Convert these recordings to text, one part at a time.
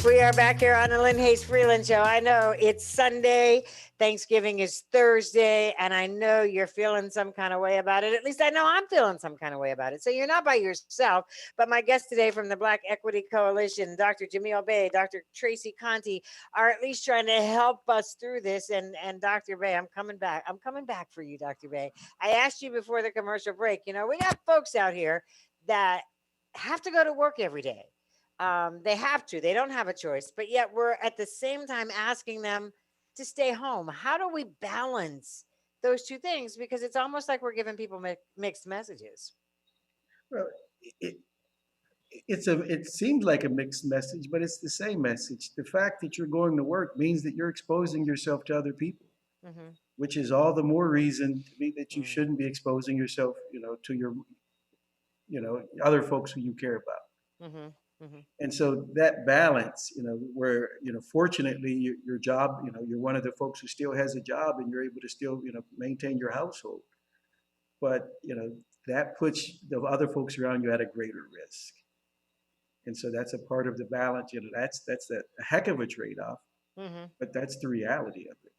We are back here on the Lynne Hayes Freeland Show. I know it's Sunday, Thanksgiving is Thursday, and I know you're feeling some kind of way about it. At least I know I'm feeling some kind of way about it. So you're not by yourself, but my guests today from the Black Equity Coalition, Dr. Jamil Bey, Dr. Tracy Conti, are at least trying to help us through this. And Dr. Bey, I'm coming back. I'm coming back for you, Dr. Bey. I asked you before the commercial break, we got folks out here that have to go to work every day. They have to, they don't have a choice, but yet we're at the same time asking them to stay home. How do we balance those two things? Because it's almost like we're giving people mixed messages. Well, it, it seems like a mixed message, but it's the same message. The fact that you're going to work means that you're exposing yourself to other people, which is all the more reason to me that you shouldn't be exposing yourself, to your, other folks who you care about. And so that balance, where, fortunately your job, you're one of the folks who still has a job and you're able to still, maintain your household. But, that puts the other folks around you at a greater risk. And so that's a part of the balance, that's a heck of a trade-off, but that's the reality of it.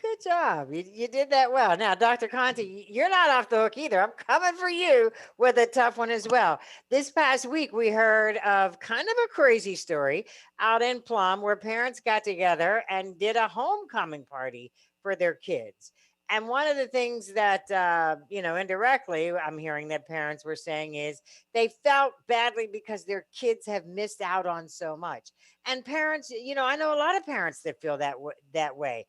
Good job. You did that well. Now, Dr. Conti, you're not off the hook either. I'm coming for you with a tough one as well. This past week, we heard of kind of a crazy story out in Plum where parents got together and did a homecoming party for their kids. And one of the things that, indirectly, I'm hearing that parents were saying is they felt badly because their kids have missed out on so much. And parents, I know a lot of parents that feel that way.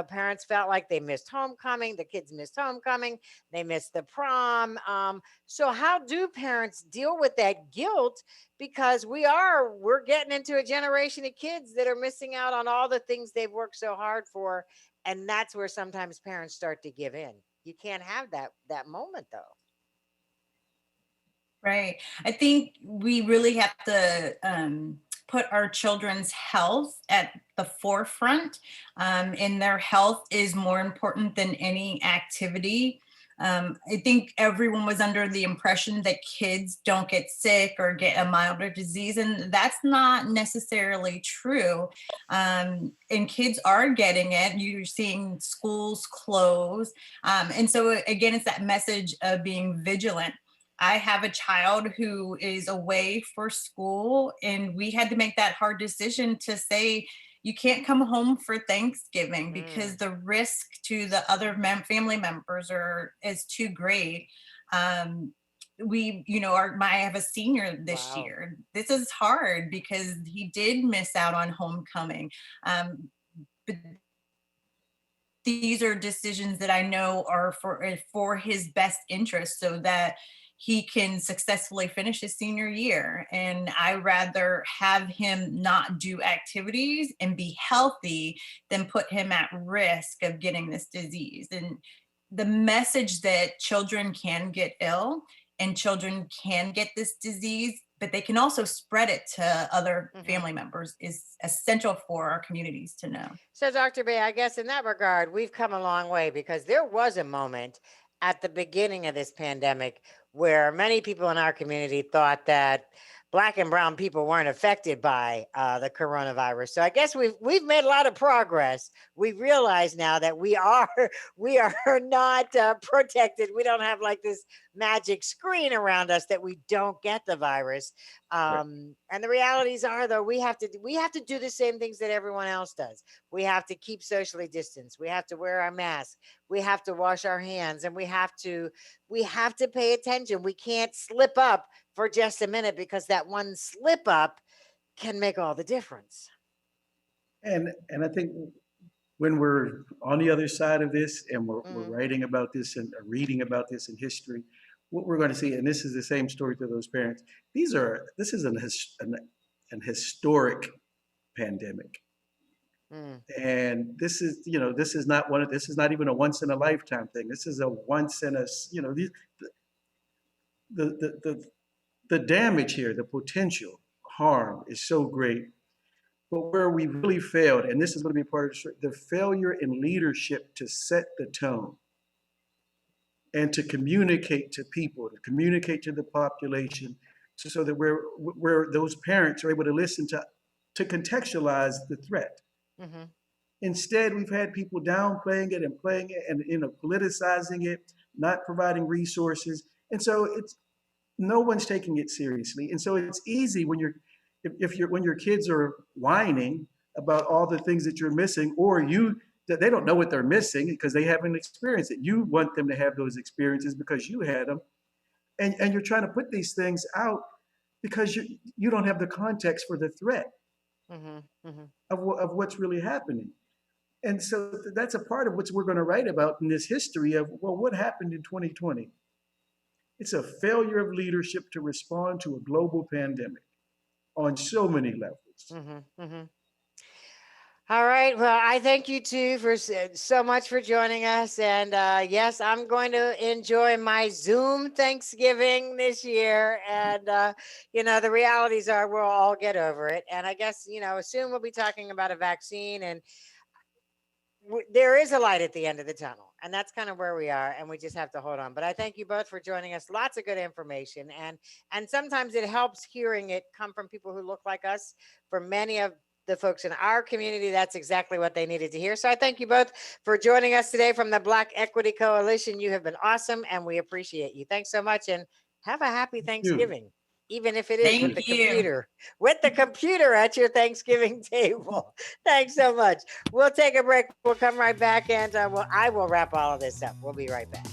Parents felt like they missed homecoming, the kids missed homecoming, they missed the prom. So how do parents deal with that guilt? Because we're getting into a generation of kids that are missing out on all the things they've worked so hard for. And that's where sometimes parents start to give in. You can't have that moment though. Right. I think we really have to put our children's health at the forefront, and their health is more important than any activity. I think everyone was under the impression that kids don't get sick or get a milder disease, and that's not necessarily true. And kids are getting it. You're seeing schools close. And so again, it's that message of being vigilant. I have a child who is away for school, and we had to make that hard decision to say, you can't come home for Thanksgiving because the risk to the other family members is too great. I have a senior this year. This is hard because he did miss out on homecoming. But these are decisions that I know are for his best interest, so that he can successfully finish his senior year. And I rather have him not do activities and be healthy than put him at risk of getting this disease. And the message that children can get ill and children can get this disease, but they can also spread it to other family members, is essential for our communities to know. So Dr. Bey, I guess in that regard, we've come a long way, because there was a moment at the beginning of this pandemic where many people in our community thought that Black and brown people weren't affected by the coronavirus. So I guess we've made a lot of progress. We realize now that we are not protected. We don't have like this magic screen around us that we don't get the virus. And the realities are, though, we have to do the same things that everyone else does. We have to keep socially distanced. We have to wear our masks. We have to wash our hands, and we have to pay attention. We can't slip up for just a minute, because that one slip up can make all the difference. And I think when we're on the other side of this and we're writing about this and reading about this in history, what we're going to see, and this is the same story to those parents, this is an historic pandemic. And this is not even a once in a lifetime thing. This is a once in a, the damage here, the potential harm is so great. But where we really failed, and this is going to be part of the story, the failure in leadership to set the tone and to communicate to people, to communicate to the population so that where those parents are able to listen to contextualize the threat. Mm-hmm. Instead, we've had people downplaying it and playing it and politicizing it, not providing resources. And so it's no one's taking it seriously. And so it's easy when when your kids are whining about all the things that you're missing, or that they don't know what they're missing because they haven't experienced it. You want them to have those experiences because you had them. And you're trying to put these things out because you don't have the context for the threat Mm-hmm. Mm-hmm. of what's really happening. And so that's a part of what we're going to write about in this history of, well, what happened in 2020? It's a failure of leadership to respond to a global pandemic on so many levels. Mm-hmm. Mm-hmm. All right. Well, I thank you too for so much for joining us. And yes, I'm going to enjoy my Zoom Thanksgiving this year. And, the realities are we'll all get over it. And I guess, soon we'll be talking about a vaccine, and there is a light at the end of the tunnel. And that's kind of where we are. And we just have to hold on. But I thank you both for joining us. Lots of good information. And sometimes it helps hearing it come from people who look like us. For many of the folks in our community, that's exactly what they needed to hear. So I thank you both for joining us today from the Black Equity Coalition. You have been awesome, and we appreciate you. Thanks so much, and have a happy Thanksgiving, even if it is with the computer at your Thanksgiving table. Thanks so much. We'll take a break. We'll come right back, and I will wrap all of this up. We'll be right back.